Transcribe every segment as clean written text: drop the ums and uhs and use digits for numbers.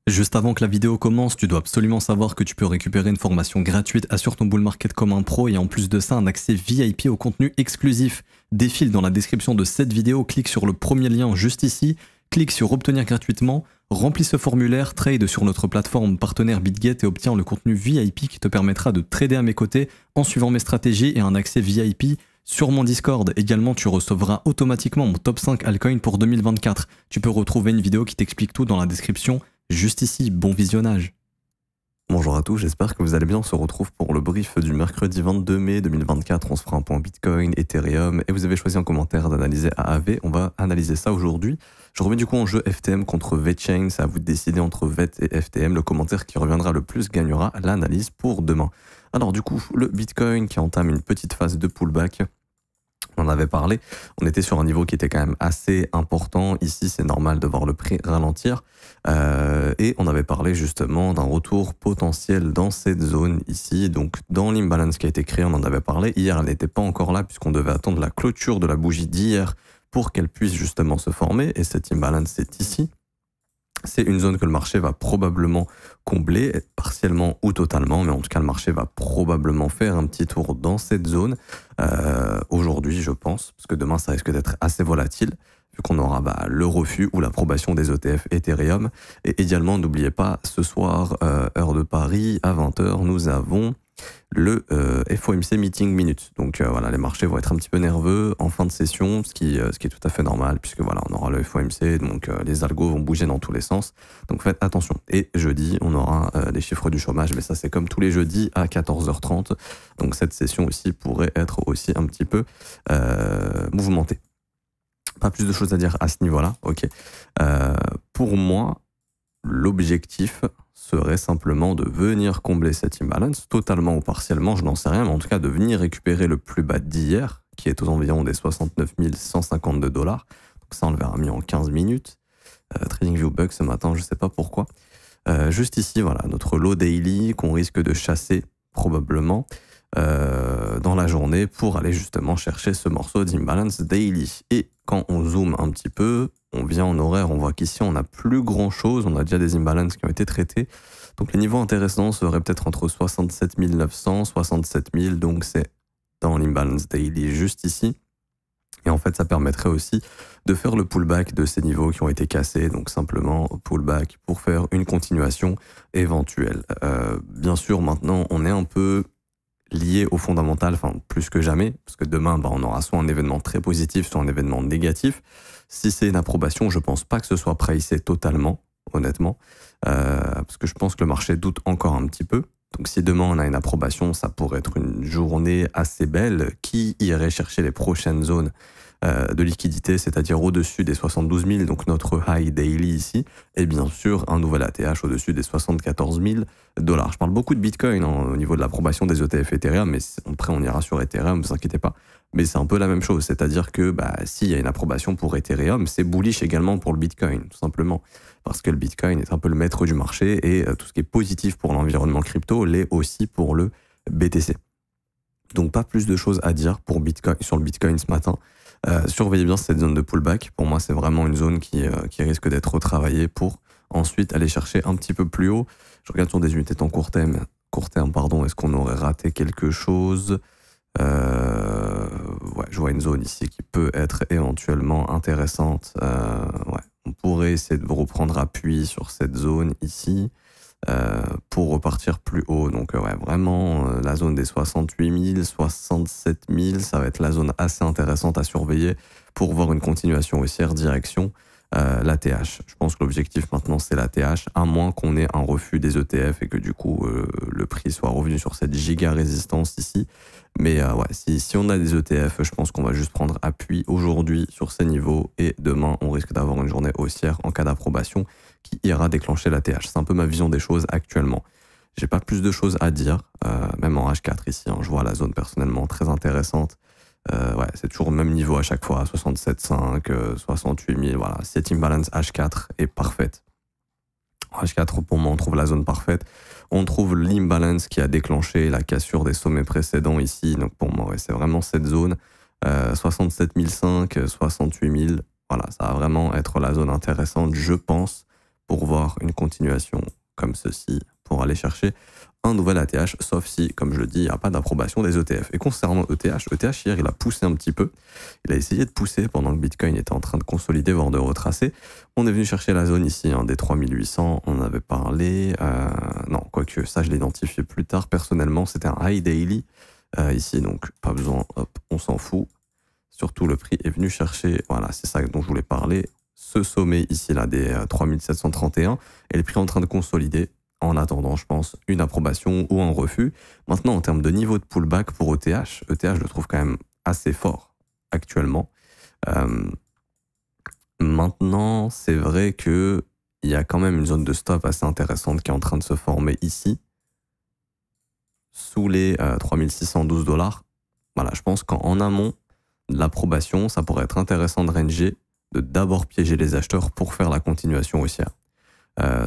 Juste avant que la vidéo commence, tu dois absolument savoir que tu peux récupérer une formation gratuite Assure ton bull market comme un pro et en plus de ça un accès VIP au contenu exclusif. Défile dans la description de cette vidéo, clique sur le premier lien juste ici, clique sur obtenir gratuitement, remplis ce formulaire, trade sur notre plateforme partenaire BitGet et obtiens le contenu VIP qui te permettra de trader à mes côtés en suivant mes stratégies et un accès VIP sur mon Discord. Également, tu recevras automatiquement mon top 5 altcoin pour 2024. Tu peux retrouver une vidéo qui t'explique tout dans la description. Juste ici, bon visionnage. Bonjour à tous, j'espère que vous allez bien. On se retrouve pour le brief du mercredi 22 mai 2024. On se fera un point Bitcoin, Ethereum et vous avez choisi en commentaire d'analyser AAV. On va analyser ça aujourd'hui. Je remets du coup en jeu FTM contre VeChain. C'est à vous de décider entre VET et FTM. Le commentaire qui reviendra le plus gagnera l'analyse pour demain. Alors du coup, le Bitcoin qui entame une petite phase de pullback. On en avait parlé, on était sur un niveau qui était quand même assez important. Ici, c'est normal de voir le prix ralentir. Et on avait parlé justement d'un retour potentiel dans cette zone ici. Donc, dans l'imbalance qui a été créé, on en avait parlé. Hier, elle n'était pas encore là puisqu'on devait attendre la clôture de la bougie d'hier pour qu'elle puisse justement se former. Et cette imbalance est ici. C'est une zone que le marché va probablement combler, partiellement ou totalement, mais en tout cas le marché va probablement faire un petit tour dans cette zone aujourd'hui, je pense, parce que demain ça risque d'être assez volatile, vu qu'on aura le refus ou l'approbation des ETF Ethereum. Et également, n'oubliez pas, ce soir, heure de Paris, à 20 h, nous avons le FOMC Meeting Minutes. Donc voilà, les marchés vont être un petit peu nerveux en fin de session, ce qui est tout à fait normal, puisque voilà, on aura le FOMC, donc les algos vont bouger dans tous les sens. Donc faites attention. Et jeudi, on aura les chiffres du chômage, mais ça c'est comme tous les jeudis à 14 h 30. Donc cette session aussi pourrait être aussi un petit peu mouvementée. Pas plus de choses à dire à ce niveau-là, ok. Pour moi, l'objectif serait simplement de venir combler cette imbalance, totalement ou partiellement, je n'en sais rien, mais en tout cas de venir récupérer le plus bas d'hier, qui est aux environs des 69 152 $. Donc ça, on le verra mieux en 15 minutes. TradingView bug ce matin, je ne sais pas pourquoi. Juste ici, voilà, notre low daily qu'on risque de chasser probablement dans la journée pour aller justement chercher ce morceau d'imbalance daily. Et quand on zoome un petit peu, on vient en horaire, on voit qu'ici on n'a plus grand chose, on a déjà des imbalances qui ont été traités. Donc les niveaux intéressants seraient peut-être entre 67 900, 67 000, donc c'est dans l'imbalance daily juste ici. Et en fait ça permettrait aussi de faire le pullback de ces niveaux qui ont été cassés, donc simplement pullback pour faire une continuation éventuelle. Bien sûr maintenant on est un peu lié au fondamental, enfin plus que jamais, parce que demain on aura soit un événement très positif, soit un événement négatif. Si c'est une approbation, je pense pas que ce soit pricé totalement, honnêtement, parce que je pense que le marché doute encore un petit peu. Donc si demain on a une approbation, ça pourrait être une journée assez belle qui irait chercher les prochaines zones de liquidité, c'est-à-dire au-dessus des 72 000, donc notre high daily ici, et bien sûr un nouvel ATH au-dessus des 74 000 $. Je parle beaucoup de Bitcoin au niveau de l'approbation des ETF Ethereum, mais après on ira sur Ethereum, ne vous inquiétez pas. Mais c'est un peu la même chose, c'est-à-dire que s'il y a une approbation pour Ethereum, c'est bullish également pour le Bitcoin, tout simplement. Parce que le Bitcoin est un peu le maître du marché et tout ce qui est positif pour l'environnement crypto l'est aussi pour le BTC. Donc pas plus de choses à dire pour Bitcoin, sur le Bitcoin ce matin. Surveillez bien cette zone de pullback. Pour moi, c'est vraiment une zone qui risque d'être retravaillée pour ensuite aller chercher un petit peu plus haut. Je regarde sur des unités de temps court terme, est-ce qu'on aurait raté quelque chose? Ouais, je vois une zone ici qui peut être éventuellement intéressante. Ouais, on pourrait essayer de reprendre appui sur cette zone ici pour repartir plus haut. Donc ouais, vraiment la zone des 68 000, 67 000, ça va être la zone assez intéressante à surveiller pour voir une continuation haussière direction l'ATH. Je pense que l'objectif maintenant c'est l'ATH, à moins qu'on ait un refus des ETF et que du coup le prix soit revenu sur cette giga résistance ici. Mais ouais, si on a des ETF, je pense qu'on va juste prendre appui aujourd'hui sur ces niveaux et demain on risque d'avoir une journée haussière en cas d'approbation qui ira déclencher l'ATH. C'est un peu ma vision des choses actuellement. J'ai pas plus de choses à dire, même en H4 ici, hein, je vois la zone personnellement très intéressante. Ouais, c'est toujours le même niveau à chaque fois, 67,5, 68 000, voilà. Cette imbalance H4 est parfaite. H4, pour moi, on trouve la zone parfaite. On trouve l'imbalance qui a déclenché la cassure des sommets précédents ici. Donc pour moi, ouais, c'est vraiment cette zone. 67 500, 68 000. Voilà, ça va vraiment être la zone intéressante, je pense, pour voir une continuation comme ceci, pour aller chercher un nouvel ATH, sauf si, comme je le dis, il n'y a pas d'approbation des ETF. Et concernant ETH hier, il a poussé un petit peu. Il a essayé de pousser pendant que Bitcoin était en train de consolider, voire de retracer. On est venu chercher la zone ici, hein, des 3800, on en avait parlé. Non, quoique ça, je l'ai identifié plus tard. Personnellement, c'était un high daily ici, donc pas besoin, hop, on s'en fout. Surtout, le prix est venu chercher, voilà, c'est ça dont je voulais parler, ce sommet ici, là, des 3731, et le prix est en train de consolider. En attendant, je pense, une approbation ou un refus. Maintenant, en termes de niveau de pullback pour ETH, je le trouve quand même assez fort actuellement. Maintenant, c'est vrai qu'il y a quand même une zone de stop assez intéressante qui est en train de se former ici, sous les 3612 $. Voilà, je pense qu'en amont de l'approbation, ça pourrait être intéressant de ranger, de d'abord piéger les acheteurs pour faire la continuation haussière.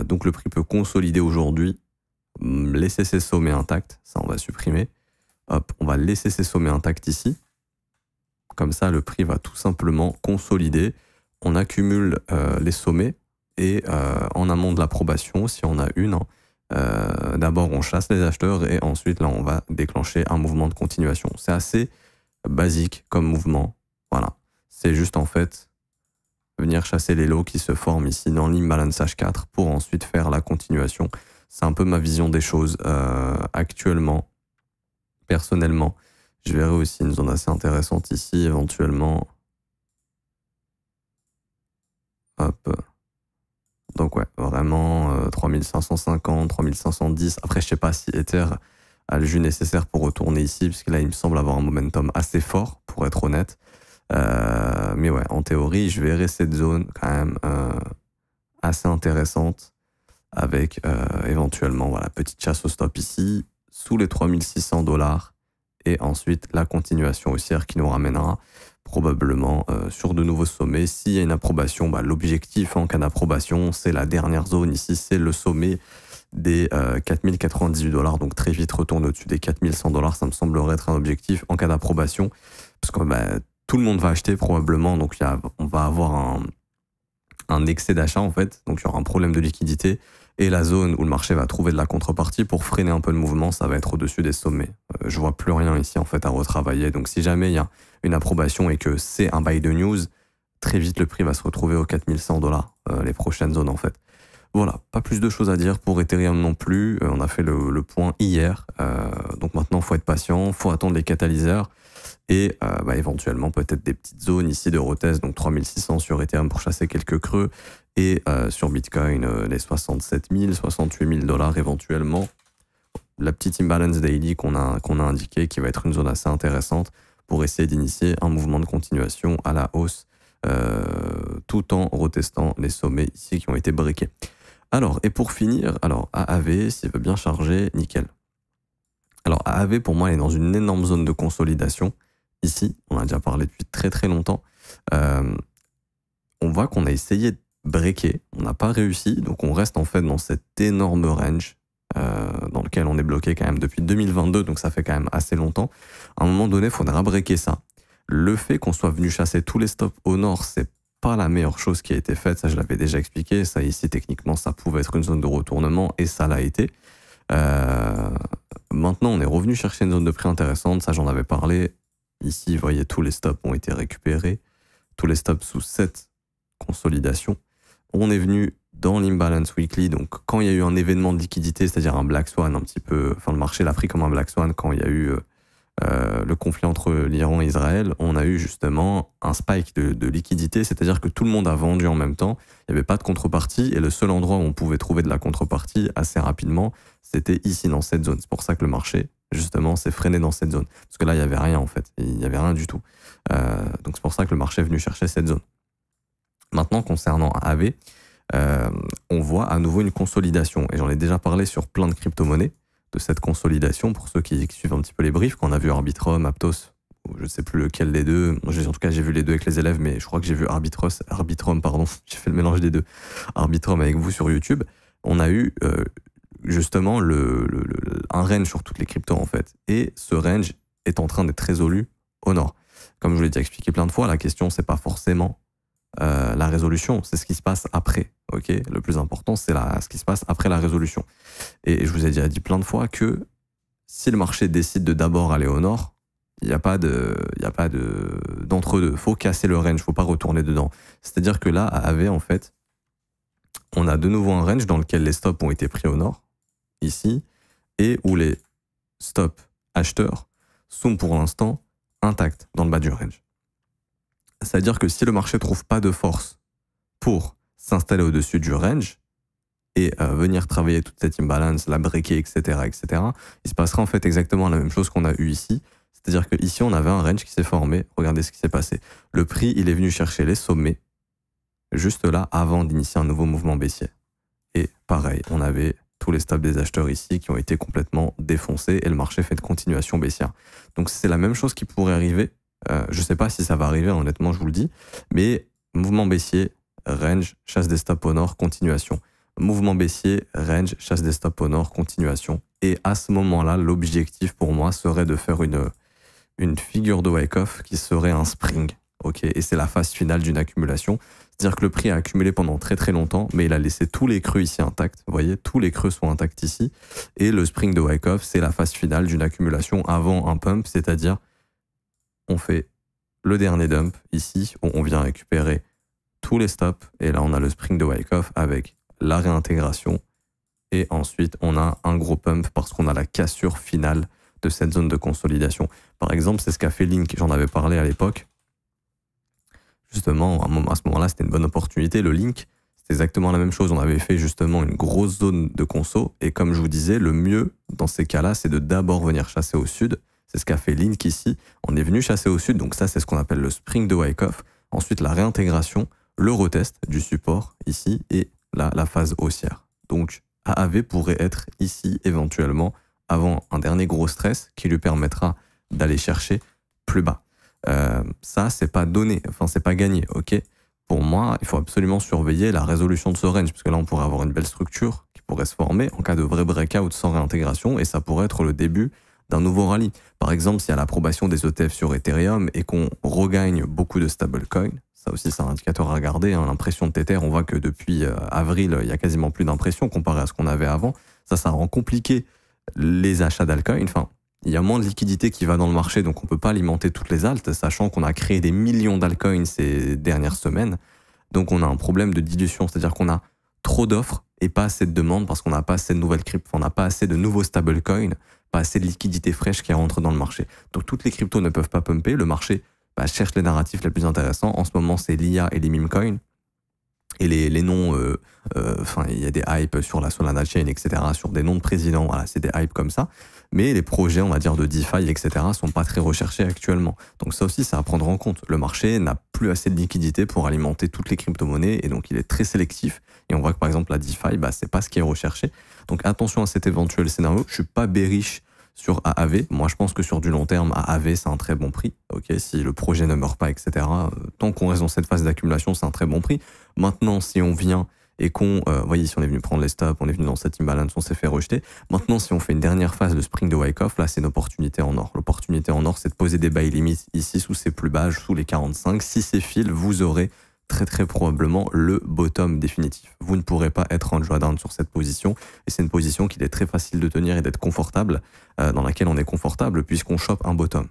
Donc le prix peut consolider aujourd'hui, laisser ses sommets intacts, ça on va supprimer. Hop, on va laisser ses sommets intacts ici. Comme ça, le prix va tout simplement consolider. On accumule les sommets et en amont de l'approbation, si on a une, d'abord on chasse les acheteurs et ensuite là on va déclencher un mouvement de continuation. C'est assez basique comme mouvement. Voilà, c'est juste en fait venir chasser les lots qui se forment ici dans l'imbalance H4 pour ensuite faire la continuation. C'est un peu ma vision des choses actuellement. Personnellement, je verrai aussi une zone assez intéressante ici, éventuellement. Hop. Donc ouais, vraiment 3550, 3510. Après, je sais pas si Ether a le jus nécessaire pour retourner ici, parce que là, il me semble avoir un momentum assez fort, pour être honnête. Mais ouais, en théorie, je verrais cette zone quand même assez intéressante avec éventuellement, voilà, petite chasse au stop ici, sous les 3600 $, et ensuite la continuation haussière qui nous ramènera probablement sur de nouveaux sommets. S'il y a une approbation, bah, l'objectif en cas d'approbation, c'est la dernière zone ici, c'est le sommet des 4098 $, donc très vite retourne au-dessus des 4100 $, ça me semblerait être un objectif en cas d'approbation, parce que bah, tout le monde va acheter probablement, donc on va avoir un excès d'achat en fait, donc il y aura un problème de liquidité, et la zone où le marché va trouver de la contrepartie pour freiner un peu le mouvement, ça va être au-dessus des sommets. Je vois plus rien ici en fait à retravailler, donc si jamais il y a une approbation et que c'est un buy de news, très vite le prix va se retrouver aux 4100 $, les prochaines zones en fait. Voilà, pas plus de choses à dire pour Ethereum non plus, on a fait le point hier, donc maintenant il faut être patient, il faut attendre les catalyseurs, et bah, éventuellement peut-être des petites zones ici de retest, donc 3600 sur Ethereum pour chasser quelques creux, et sur Bitcoin les 67 000, 68 000 $ éventuellement. La petite imbalance daily qu'on a indiqué qui va être une zone assez intéressante pour essayer d'initier un mouvement de continuation à la hausse tout en retestant les sommets ici qui ont été briqués. Alors, et pour finir, alors AAV, s'il veut bien charger, nickel. Alors AAV pour moi elle est dans une énorme zone de consolidation. Ici, on a déjà parlé depuis très très longtemps. On voit qu'on a essayé de breaker, on n'a pas réussi, donc on reste en fait dans cet énorme range dans lequel on est bloqué quand même depuis 2022, donc ça fait quand même assez longtemps. À un moment donné, il faudra breaker ça. Le fait qu'on soit venu chasser tous les stops au nord, c'est pas la meilleure chose qui a été faite, ça je l'avais déjà expliqué. Ça ici, techniquement, ça pouvait être une zone de retournement et ça l'a été. Maintenant, on est revenu chercher une zone de prix intéressante, ça j'en avais parlé. Ici, vous voyez, tous les stops ont été récupérés, tous les stops sous cette consolidation. On est venu dans l'imbalance weekly, donc quand il y a eu un événement de liquidité, c'est-à-dire un black swan un petit peu, enfin le marché l'a pris comme un black swan quand il y a eu le conflit entre l'Iran et Israël, on a eu justement un spike de liquidité, c'est-à-dire que tout le monde a vendu en même temps, il n'y avait pas de contrepartie, et le seul endroit où on pouvait trouver de la contrepartie assez rapidement, c'était ici dans cette zone. C'est pour ça que le marché, justement, s'est freiné dans cette zone. Parce que là, il n'y avait rien en fait, il n'y avait rien du tout. Donc c'est pour ça que le marché est venu chercher cette zone. Maintenant, concernant AV, on voit à nouveau une consolidation, et j'en ai déjà parlé sur plein de crypto-monnaies, de cette consolidation, pour ceux qui suivent un petit peu les briefs, quand on a vu Arbitrum, Aptos, je ne sais plus lequel des deux, en tout cas j'ai vu les deux avec les élèves, mais je crois que j'ai vu Arbitrum, pardon, j'ai fait le mélange des deux, Arbitrum avec vous sur YouTube, on a eu justement un range sur toutes les cryptos en fait, et ce range est en train d'être résolu au nord. Comme je vous l'ai déjà expliqué plein de fois, la question c'est pas forcément la résolution, c'est ce qui se passe après. Ok, le plus important, c'est ce qui se passe après la résolution. Et je vous ai déjà dit plein de fois que si le marché décide de d'abord aller au nord, il n'y a pas d'entre-deux. Faut casser le range, faut pas retourner dedans. C'est-à-dire que là, à AV, en fait, on a de nouveau un range dans lequel les stops ont été pris au nord, ici, et où les stops acheteurs sont pour l'instant intacts dans le bas du range. C'est-à-dire que si le marché trouve pas de force pour s'installer au-dessus du range et venir travailler toute cette imbalance, la breaker, etc., il se passera en fait exactement la même chose qu'on a eu ici. C'est-à-dire qu'ici, on avait un range qui s'est formé. Regardez ce qui s'est passé. Le prix, il est venu chercher les sommets juste là avant d'initier un nouveau mouvement baissier. Et pareil, on avait tous les stops des acheteurs ici qui ont été complètement défoncés et le marché fait de continuation baissière. Donc c'est la même chose qui pourrait arriver. Je ne sais pas si ça va arriver, honnêtement, je vous le dis. Mais mouvement baissier, range, chasse des stops au nord, continuation. Mouvement baissier, range, chasse des stops au nord, continuation. Et à ce moment-là, l'objectif pour moi serait de faire une figure de Wyckoff qui serait un spring. Okay, et c'est la phase finale d'une accumulation. C'est-à-dire que le prix a accumulé pendant très très longtemps, mais il a laissé tous les creux ici intacts. Vous voyez, tous les creux sont intacts ici. Et le spring de Wyckoff, c'est la phase finale d'une accumulation avant un pump, c'est-à-dire on fait le dernier dump ici, où on vient récupérer tous les stops. Et là, on a le spring de Wyckoff avec la réintégration. Et ensuite, on a un gros pump parce qu'on a la cassure finale de cette zone de consolidation. Par exemple, c'est ce qu'a fait Link, j'en avais parlé à l'époque. Justement, à ce moment-là, c'était une bonne opportunité. Le Link, c'est exactement la même chose. On avait fait justement une grosse zone de conso. Et comme je vous disais, le mieux dans ces cas-là, c'est de d'abord venir chasser au sud. C'est ce qu'a fait Link ici. On est venu chasser au sud. Donc ça, c'est ce qu'on appelle le spring de Wyckoff. Ensuite, la réintégration, le retest du support ici et là, la phase haussière. Donc, AAV pourrait être ici éventuellement avant un dernier gros stress qui lui permettra d'aller chercher plus bas. Ça, c'est pas donné, enfin, c'est pas gagné, ok? Pour moi, il faut absolument surveiller la résolution de ce range, parce que là, on pourrait avoir une belle structure qui pourrait se former en cas de vrai breakout sans réintégration, et ça pourrait être le début d'un nouveau rallye. Par exemple, s'il y a l'approbation des ETF sur Ethereum et qu'on regagne beaucoup de stablecoins, ça aussi, c'est un indicateur à regarder, hein. L'impression de Tether, on voit que depuis avril, il y a quasiment plus d'impression comparé à ce qu'on avait avant. Ça rend compliqué les achats d'altcoins. Enfin, il y a moins de liquidité qui va dans le marché, donc on ne peut pas alimenter toutes les altes, sachant qu'on a créé des millions d'altcoins ces dernières semaines. Donc on a un problème de dilution, c'est-à-dire qu'on a trop d'offres et pas assez de demandes parce qu'on n'a pas assez de nouvelles cryptos, on n'a pas assez de nouveaux stablecoins, pas assez de liquidité fraîche qui rentre dans le marché. Donc toutes les cryptos ne peuvent pas pumper, le marché cherche les narratifs les plus intéressants. En ce moment, c'est l'IA et les meme coins. Et les noms, il y a des hypes sur la Solana Chain, etc., sur des noms de présidents, voilà, c'est des hypes comme ça. Mais les projets, on va dire, de DeFi, etc., sont pas très recherchés actuellement. Donc ça aussi, c'est à prendre en compte. Le marché n'a plus assez de liquidité pour alimenter toutes les crypto-monnaies, et donc il est très sélectif. Et on voit que, par exemple, la DeFi, c'est pas ce qui est recherché. Donc attention à cet éventuel scénario. Je suis pas bearish sur AAV. Moi, je pense que sur du long terme, AAV, c'est un très bon prix. Okay, si le projet ne meurt pas, etc., tant qu'on reste dans cette phase d'accumulation, c'est un très bon prix. Maintenant, si on vient et qu'on, voyez, si on est venu prendre les stops, on est venu dans cette imbalance, on s'est fait rejeter. Maintenant, si on fait une dernière phase de spring de Wyckoff, là, c'est une opportunité en or. L'opportunité en or, c'est de poser des buy limits ici, sous ces plus bas, sous les 45. Si c'est fil, vous aurez très très probablement le bottom définitif. Vous ne pourrez pas être en drawdown sur cette position, et c'est une position qu'il est très facile de tenir et d'être confortable, dans laquelle on est confortable puisqu'on chope un bottom.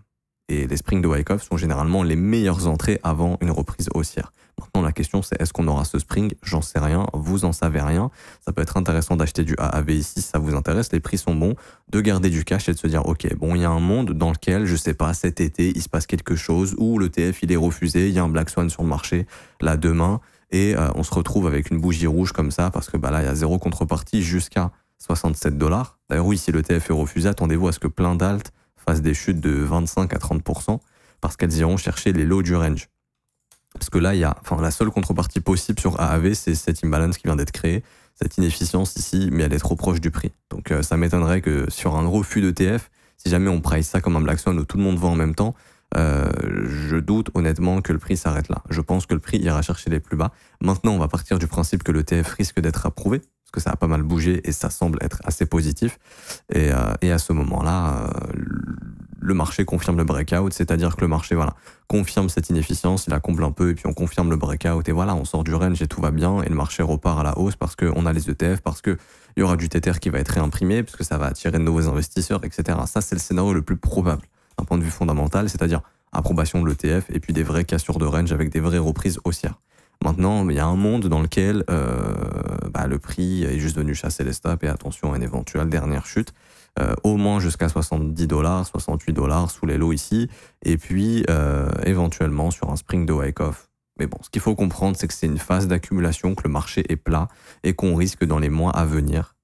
Et les springs de Wyckoff sont généralement les meilleures entrées avant une reprise haussière. Maintenant, la question, c'est est-ce qu'on aura ce spring? J'en sais rien, vous en savez rien. Ça peut être intéressant d'acheter du AAV ici si ça vous intéresse, les prix sont bons, de garder du cash et de se dire, ok, bon, il y a un monde dans lequel, je sais pas, cet été, il se passe quelque chose, où le TF, il est refusé, il y a un Black Swan sur le marché, là, demain, et on se retrouve avec une bougie rouge comme ça, parce que là, il y a zéro contrepartie jusqu'à 67 $. D'ailleurs, oui, si le TF est refusé, attendez-vous à ce que plein d'alts fassent des chutes de 25 à 30%, parce qu'elles iront chercher les lows du range. Parce que là, la seule contrepartie possible sur AAV, c'est cette imbalance qui vient d'être créée, cette inefficience ici, mais elle est trop proche du prix. Donc ça m'étonnerait que sur un refus de TF, si jamais on price ça comme un Black Swan où tout le monde vend en même temps, je doute honnêtement que le prix s'arrête là. Je pense que le prix ira chercher les plus bas. Maintenant, on va partir du principe que le TF risque d'être approuvé, parce que ça a pas mal bougé et ça semble être assez positif. Et à ce moment-là, le marché confirme le breakout, c'est-à-dire que le marché confirme cette inefficience, il la comble un peu et puis on confirme le breakout et voilà, on sort du range et tout va bien et le marché repart à la hausse parce qu'on a les ETF, parce qu'il y aura du Tether qui va être réimprimé, parce que ça va attirer de nouveaux investisseurs, etc. Ça, c'est le scénario le plus probable d'un point de vue fondamental, c'est-à-dire approbation de l'ETF et puis des vraies cassures de range avec des vraies reprises haussières. Maintenant, il y a un monde dans lequel le prix est juste venu chasser les stops et attention à une éventuelle dernière chute, au moins jusqu'à $70, $68 sous les lows ici, et puis éventuellement sur un spring de wake-off. Mais bon, ce qu'il faut comprendre, c'est que c'est une phase d'accumulation, que le marché est plat et qu'on risque dans les mois à venir,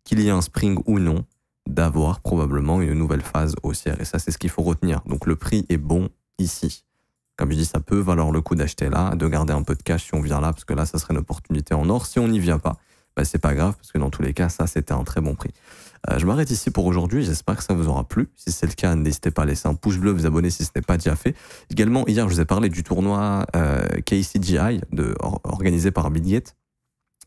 qu'il y ait un spring ou non, d'avoir probablement une nouvelle phase haussière. Et ça, c'est ce qu'il faut retenir. Donc le prix est bon ici. Comme je dis, ça peut valoir le coup d'acheter là, de garder un peu de cash si on vient là, parce que là, ça serait une opportunité en or. Si on n'y vient pas, c'est pas grave, parce que dans tous les cas, ça, c'était un très bon prix. Je m'arrête ici pour aujourd'hui, j'espère que ça vous aura plu. Si c'est le cas, n'hésitez pas à laisser un pouce bleu, vous abonner si ce n'est pas déjà fait. Également, hier, je vous ai parlé du tournoi KCGI, organisé par Bitget.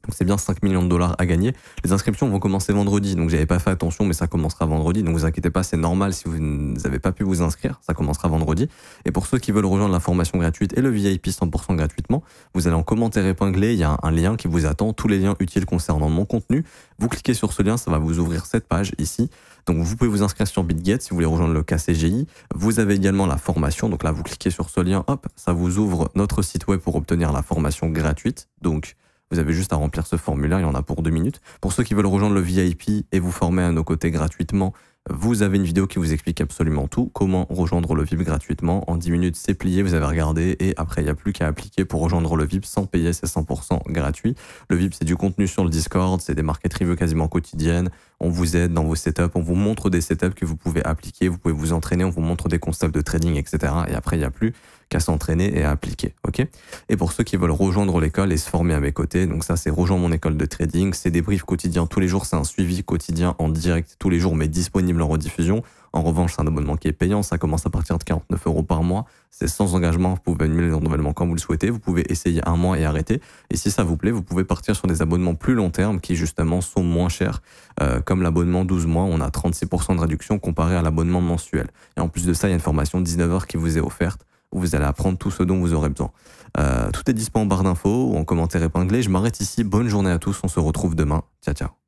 Donc c'est bien 5 millions de dollars à gagner. Les inscriptions vont commencer vendredi, donc j'avais pas fait attention, mais ça commencera vendredi. Donc vous inquiétez pas, c'est normal si vous n'avez pas pu vous inscrire, ça commencera vendredi. Et pour ceux qui veulent rejoindre la formation gratuite et le VIP 100% gratuitement, vous allez en commentaire épinglé, il y a un lien qui vous attend, tous les liens utiles concernant mon contenu. Vous cliquez sur ce lien, ça va vous ouvrir cette page ici. Donc vous pouvez vous inscrire sur Bitget si vous voulez rejoindre le KCGI. Vous avez également la formation, donc là vous cliquez sur ce lien, hop, ça vous ouvre notre site web pour obtenir la formation gratuite. Donc vous avez juste à remplir ce formulaire, il y en a pour 2 minutes. Pour ceux qui veulent rejoindre le VIP et vous former à nos côtés gratuitement, vous avez une vidéo qui vous explique absolument tout. Comment rejoindre le VIP gratuitement. En 10 minutes, c'est plié, vous avez regardé et après, il n'y a plus qu'à appliquer pour rejoindre le VIP sans payer, c'est 100% gratuit. Le VIP, c'est du contenu sur le Discord, c'est des market reviews quasiment quotidiennes. On vous aide dans vos setups, on vous montre des setups que vous pouvez appliquer, vous pouvez vous entraîner, on vous montre des concepts de trading, etc. Et après, il n'y a plus qu'à s'entraîner et à appliquer, ok? Et pour ceux qui veulent rejoindre l'école et se former à mes côtés, donc ça, c'est rejoindre mon école de trading, c'est des briefs quotidiens tous les jours, c'est un suivi quotidien en direct tous les jours, mais disponible en rediffusion. En revanche, c'est un abonnement qui est payant, ça commence à partir de 49 € par mois, c'est sans engagement, vous pouvez annuler le renouvellement quand vous le souhaitez, vous pouvez essayer un mois et arrêter, et si ça vous plaît, vous pouvez partir sur des abonnements plus long terme qui justement sont moins chers, comme l'abonnement 12 mois, on a 36% de réduction comparé à l'abonnement mensuel. Et en plus de ça, il y a une formation de 19 heures qui vous est offerte, où vous allez apprendre tout ce dont vous aurez besoin. Tout est dispo en barre d'infos ou en commentaire épinglé. Je m'arrête ici, bonne journée à tous, on se retrouve demain. Ciao, ciao.